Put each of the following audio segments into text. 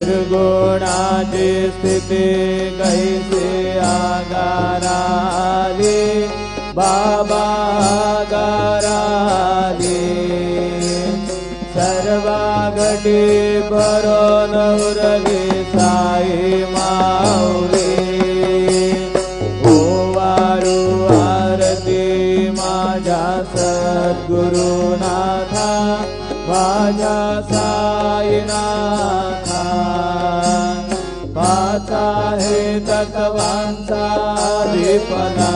त्रिगुणाची स्थिती कैसे आगाराली बाबा आगाराली सर्वा घटी भरून उरली साई माऊली ओवाळू आरती माझ्या सद्गुरुनाथा माझ्या साईनाथा पाच आहे तत्वांचा दीपना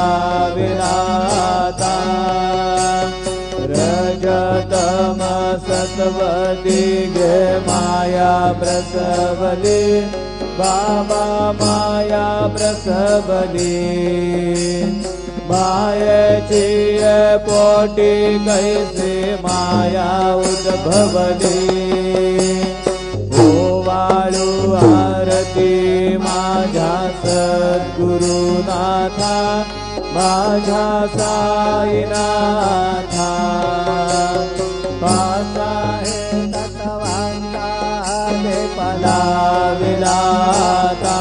विराता रजतम सत्वदी गे माया प्रसवली बाबा माया प्रसवली मायेची पोटी कैसे माया उद्भवली ओवाळू आरती माझ्या सद्गुरुनाथा माझ्या साईनाथा पाच आहे तत्वांचा लेपला विलाता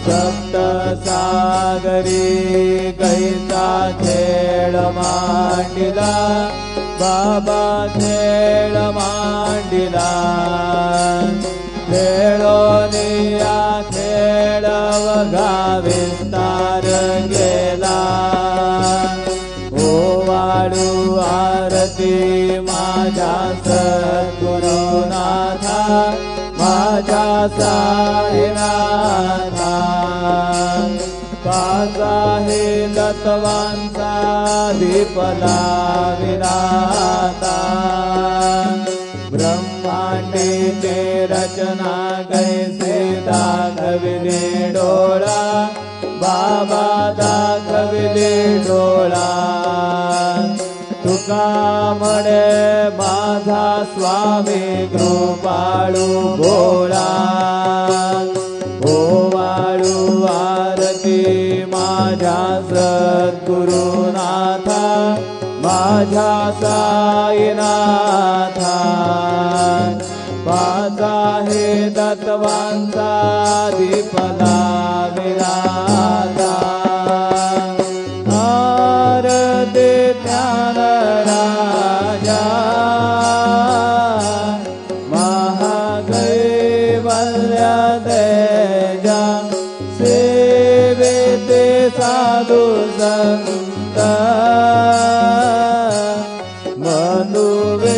सप्त सागरी कैसा खेळ मांडिला बाबा खेळ मांडिला खेळोनिया खेळवगा विस्तार गेला ओवाळू आरती माझ्या सद्गुरुनाथा माझ्या साईनाथा पाच आहे तत्वांचा दीपला विराता ब्रह्मांडीचे रचना कैसे दाखविले डोळा बाबा दाखविले डोळा तुका म्हणे माझा स्वामी कृपाळू भोळा ओवाळू आरती माझ्या सद्गुरुनाथा माझ्या साईनाथा पाच आहे तत्वांचा दीपला विराता आरती ज्ञान राजा महाकैवल्य तेजा सेवेते साधू संत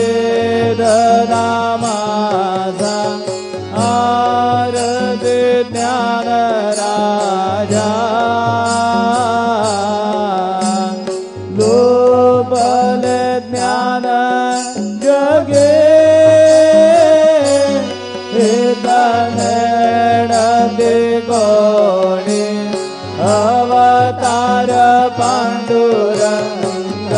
मनुवेदना माझा आरती ज्ञान राजा लोभल ज्ञान जगे हेतनेण दे कोणी अवतार पांडुरंग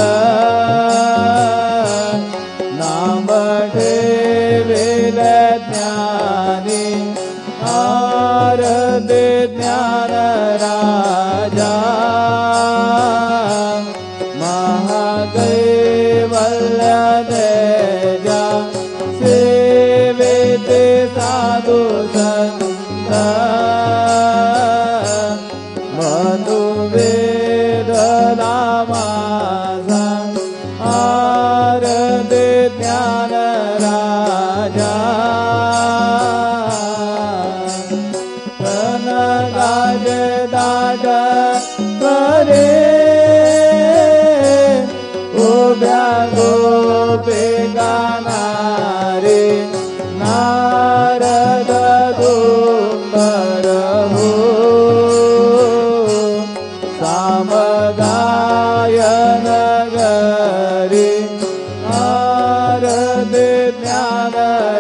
नाम ठेविल ज्ञानी आरती ज्ञान राजा महाकैवल्य तेजा सेवेते साधू संत मनुवेदना माझा आरती ज्ञान राजा कनकाज दाट करे उभ्या गोपी गाणारे नारद दुंबर हो सामगायन गरी आरती ज्ञान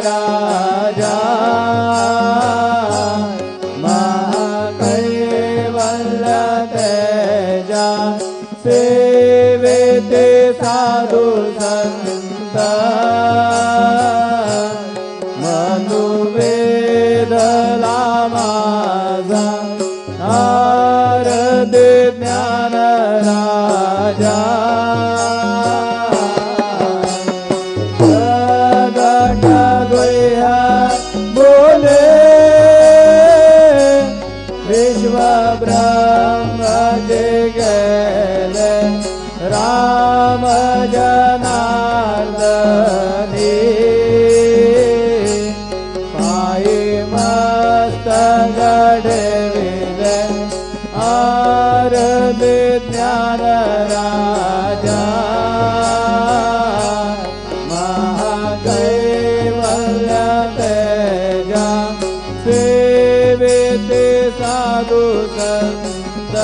राजा महाकैवल्य तेजा सेवेते साधू संत मनुवेदना माझा आरती ज्ञान राजा प्रगट गुह्य साधू संत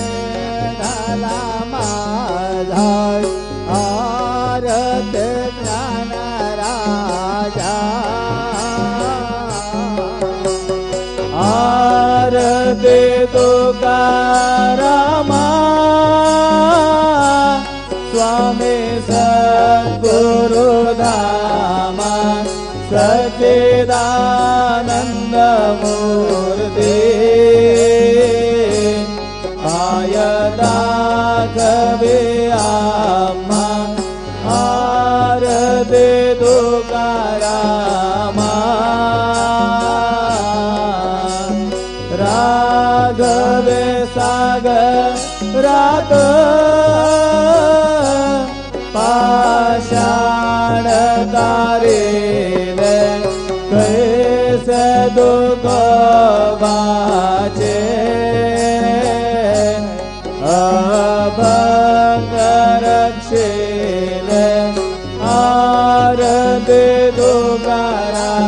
मनोवेदाला माझा आरत ज्ञान राजा आरती तुकारामा स्वामी सद्गुरु धामा सच्चिदानंद मूर्ती पाय दाखवे आम्हा आरती तुकारामा राघवे सागरात पाषाण तारेले कैसे दुःख वाचे अभंग रक्षेले आरती तुकारामा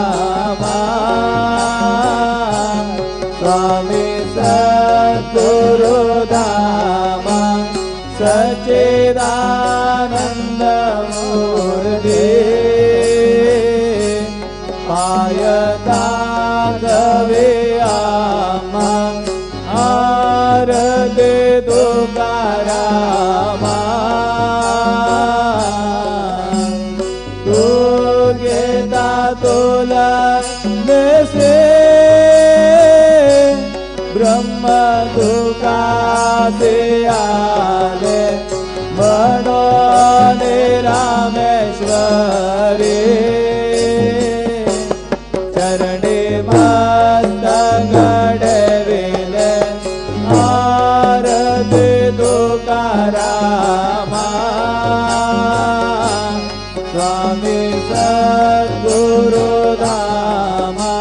स्वामी सद्गुरु धामा सच्चिदानंद मूर्ती पाय दाखवे आम्हा आरती तुकारामा तू घेता तुला देसे ब्रह्म दुखासे आले म्हणून रामेश्वरी चरणी मस्तक घडविले आरती तुकारामा स्वामी सद्गुरु धामा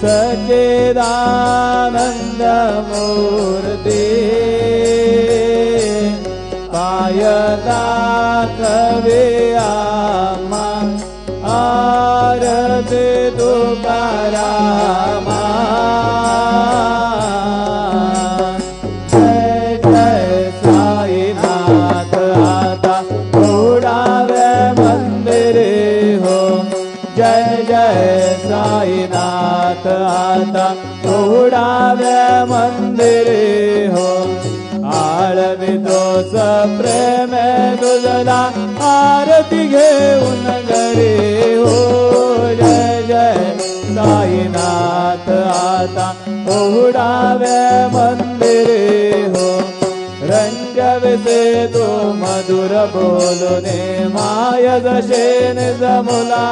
सच्चिदानंद मूर्ती पाय दाखवे आम्हा आरती तुकारामा जय जय साईनाथ आता उडावे मंदिरे हो जय जय साईनाथ आता उडावे मंदिरे हो आळवितोस प्रेम तुझला आरती घेऊन घरी हो जय जय साईनाथ आता उडावे मंदिरे हो रंजविसे तो मधुर बोलूने माय जशेन जमुला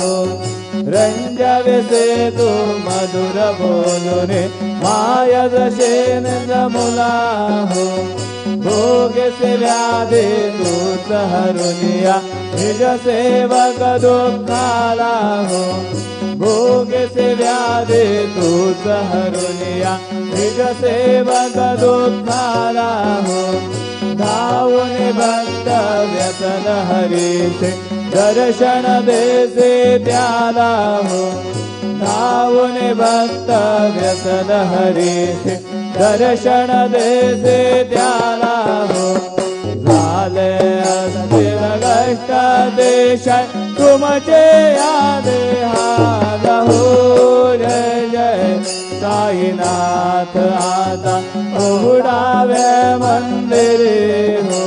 हो रंजविसे तो मधुर बोलूने माय जशेन जमुला हो भोगे से व्याधे दूत हरुनिया निज सेवक दुःखाला हो भोगे से व्याधे दूत हरुनिया निज सेवक दुःखाला हो धावून भक्त व्यसन हरीचे दर्शन देसे त्याला हो धावून भक्त व्यसन हरीचे दर्शन देसे त्याला हो झाले असतील कष्ट देश तुमचे या देहाला हो जय जय साईनाथ आता उडावे मंदिरे हो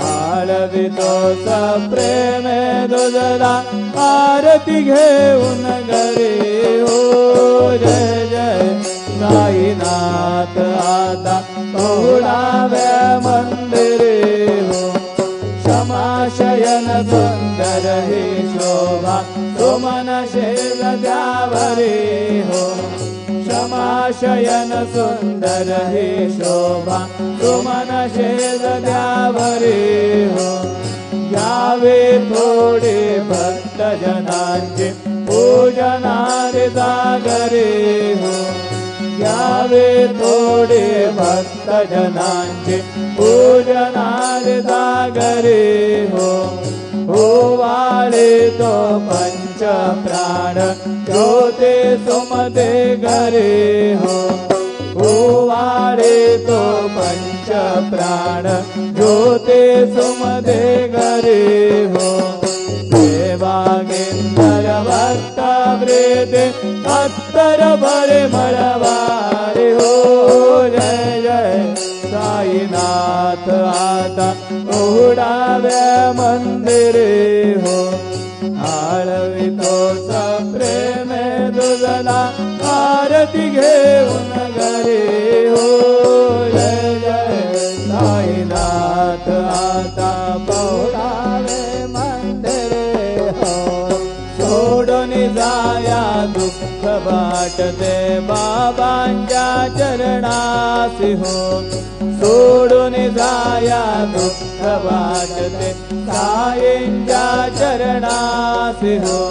आळवितोस प्रेम तुझला आरती घेऊन घरी हो जय जय साईनाथ आता उडावे मंदिरे हो क्षमाशयन सुंदर ही शोभा सुमन शेल द्यावरी हो क्षमाशयन सुंदर ही शोभा सुमन शेल द्यावरी हो घ्यावे थोडे भक्त जनांचे पूजनारे जागरे हो घ्यावे थोडे भक्त जनांचे पूजनारे जागरे हो वाळे तो पंच प्राण ज्योते सुमते घरे हो ओवाळे तो पंच प्राण ज्योते सुमते घरे हो देवागेंदर भक्त वृते अत्तर भरे मळवारे हो जय जय साईनाथ आता उडावे मंदिरे हो आळवितो सप्रेमे दुजला आरती घेऊन घरे हो जय जय साईनाथ आता पौडावे मंदिरे हो सोडून जाया दुःख वाटते बाबांच्या चरणासी हो सोडून जाया दुःख वाटते साईंच्या चरणासी हो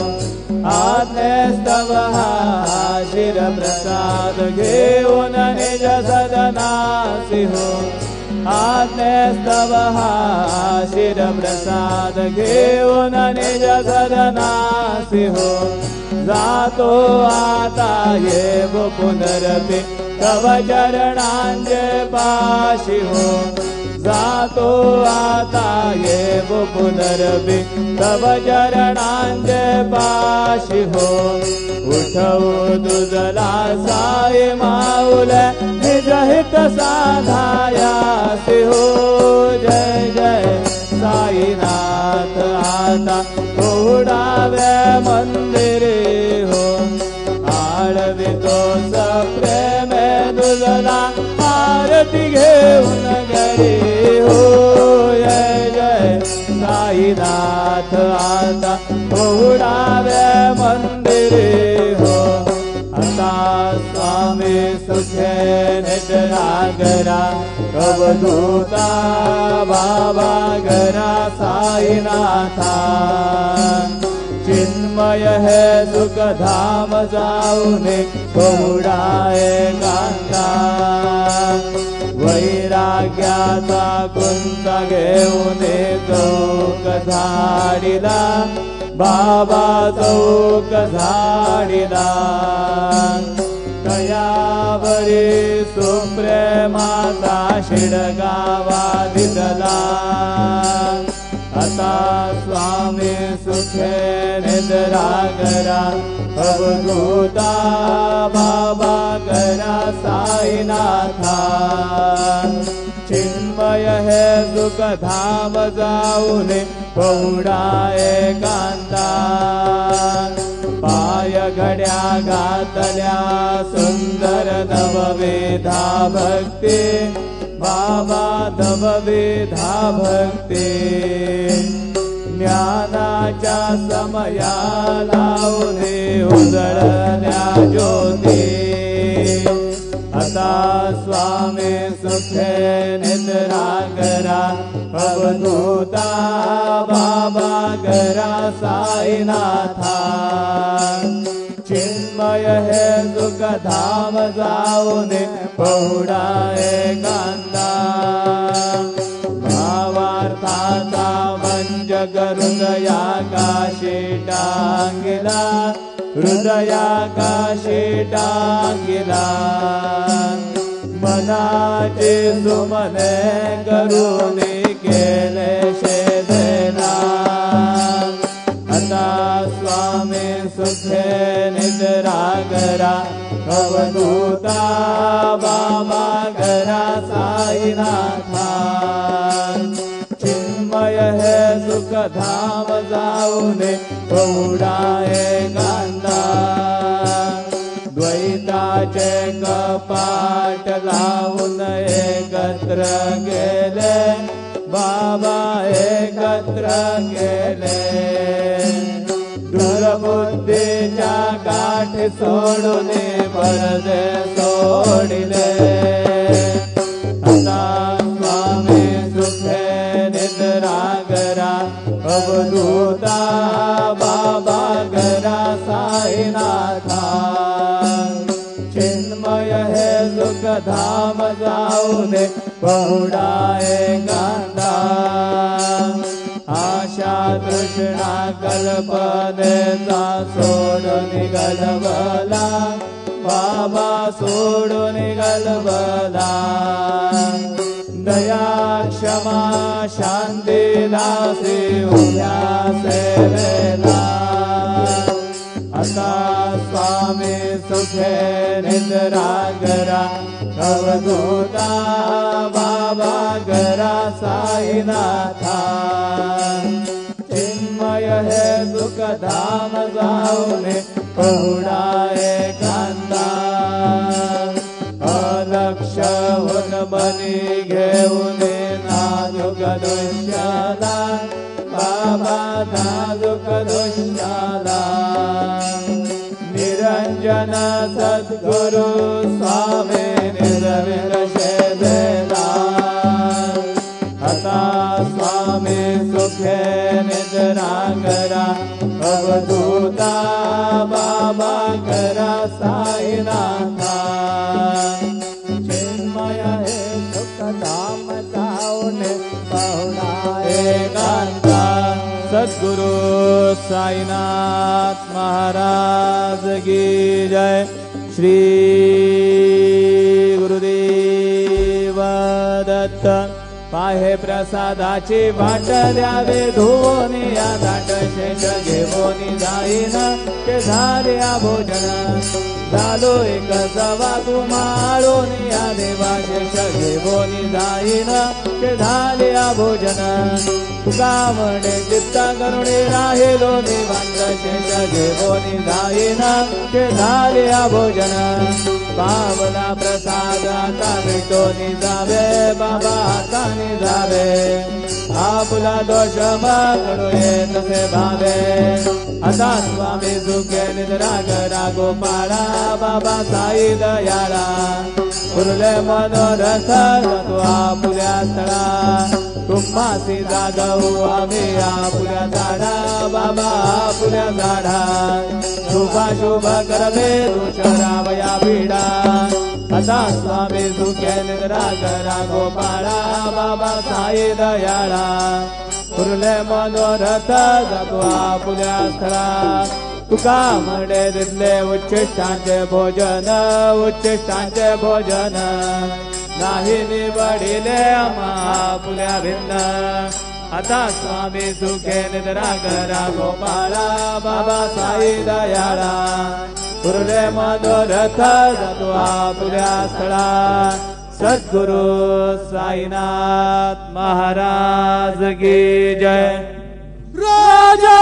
आत्मेस्तव हा शिर प्रसाद घेऊन निज सदनासी हो आत्मेस्तव हा शिर प्रसाद घेऊन निज सदनासी हो जातो आता ये पुनरपि तव चरणांचे पाशी हो जातो आता ये पुनरपि तव चरणांचे पाशी हो उठवू तुझला साई माऊल निज हित साधायासी हो जय जय साईनाथ आता उडावे मंदिरे हो आळवितो सप्रेमे तुझला आरती घेऊन घरी हो जय जय साईनाथ आता उडावे मंदिरे हो आता स्वामी सुखे निद्रागरा अवधूता बाबा गरा साईनाथा चिन्मय है सुख धाम जाऊने कोडाए कांदा वैराग्याचा कुंत घेऊने चौक झाडीला बाबा चौक झाडीला दयावरी सुप्रेमाचा शिडगावा दिसला आता स्वामी सुखे निद्रा करा अवधूता बाबा करा साईनाथा चिन्मय है सुख धाम जाऊने पौडाए कांदा पाय घड्या घातल्या सुंदर नववेधा भक्ती बाबा नववेधा भक्ती ज्ञानाच्या समया लावणे उजळल्या ज्योती आता स्वामी सुखे निद्रा करा अवधूता बाबा करा साईनाथा चिन्मय है सुख धाम जाऊने पौडाए कांदा भावार्थाचा मंजक हृदयाकाशी टांगिला हृदयाकाशी टांगिला मनाचे सुमने करुणे केले शेदेला आता स्वामी सुखे निद्रा करा अवधूता बाबा करा साईनाथा चिन्मय है सुख धाम जाऊने पौडाए कांदा द्वैताचे कपाट लावून एकत्र गेले बाबा एकत्र गेले दुर्बुद्धीच्या गाठी सोडून परदे सोडिले आता स्वामी सुखे निद्रा करा अवधूता बाबा करा साईनाथा चिन्मय है सुख धाम जाऊने पौडाए कांदा आशा तृष्णा कल्पनेचा सोडून गलबला बाबा सोडून गलबला दया क्षमा शांती दासी उद्या सेवेला आता स्वामी सुखे निद्रा गरा अवधूता बाबा गरा साईनाथा चिन्मय है दुख धाम जाऊने पहुडा एकांता अलक्ष होन बनी घेऊन नाजुक दुष्याला बाबा नाजुक दुष्याला निरंजन सद्गुरु स्वामी निर्विघ्न सेवेला आता स्वामी सुखे निद्रा गरा अवधूता बाबा गरा साईनाथा चिन्मय हे सुख धाम जाऊन पहुडा एकांता सद्गुरु साईनाथ महाराज की जय। श्री गुरुदेव दत्त पाहे प्रसादाची वाट द्यावे धुवोनी या दाट शेष घेवोनी जाईन के झाले भोजन झालो एक सवा कुमाळोनी या देवा शेष घेवोनी जाईन के झाले भोजन तुका म्हणे चित्ता करुणे राहिलो निवांत शेष घेवोनी जाईन के झाले भोजन पावला प्रसाद आता भेटोनी जावे बाबा हाताने जावे आपुला दोष मगडू तसे भावे आता स्वामी सुखे निद्रा गरा गोपाळा बाबा साई दयाळा उरले मनोरथ जातो आपुल्या स्थळा तुम्हासी जागवू आम्ही आपुल्या झाडा बाबा आपुल्या झाडा शुभ करवे दुषरावया पीडा आता स्वामी सुखे निद्रा गरा गोपाळा बाबा साई दयाळा उरले मनोरथ जातो आपुल्या स्थळा तुका म्हणे दिसले उच्चिष्टांचे भोजन नाही निवडिले आपुल्या भिन्न आता स्वामी सुखे निद्रा गरा गोपाळा बाबा साई दयाळा उरले मनोरथ जातो आपुल्या स्थळा सद्गुरु साईनाथ महाराज की जय। राजा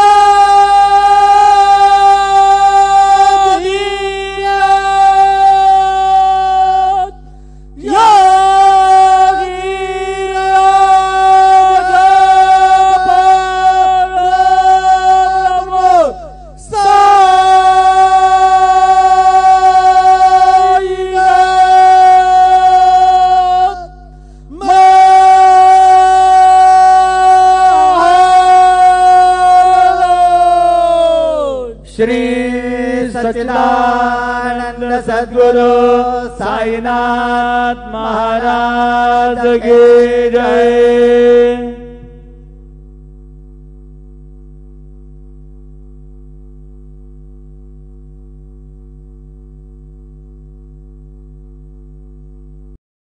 श्री सच्चिदानंद सद्गुरु साईनाथ महाराज की जय।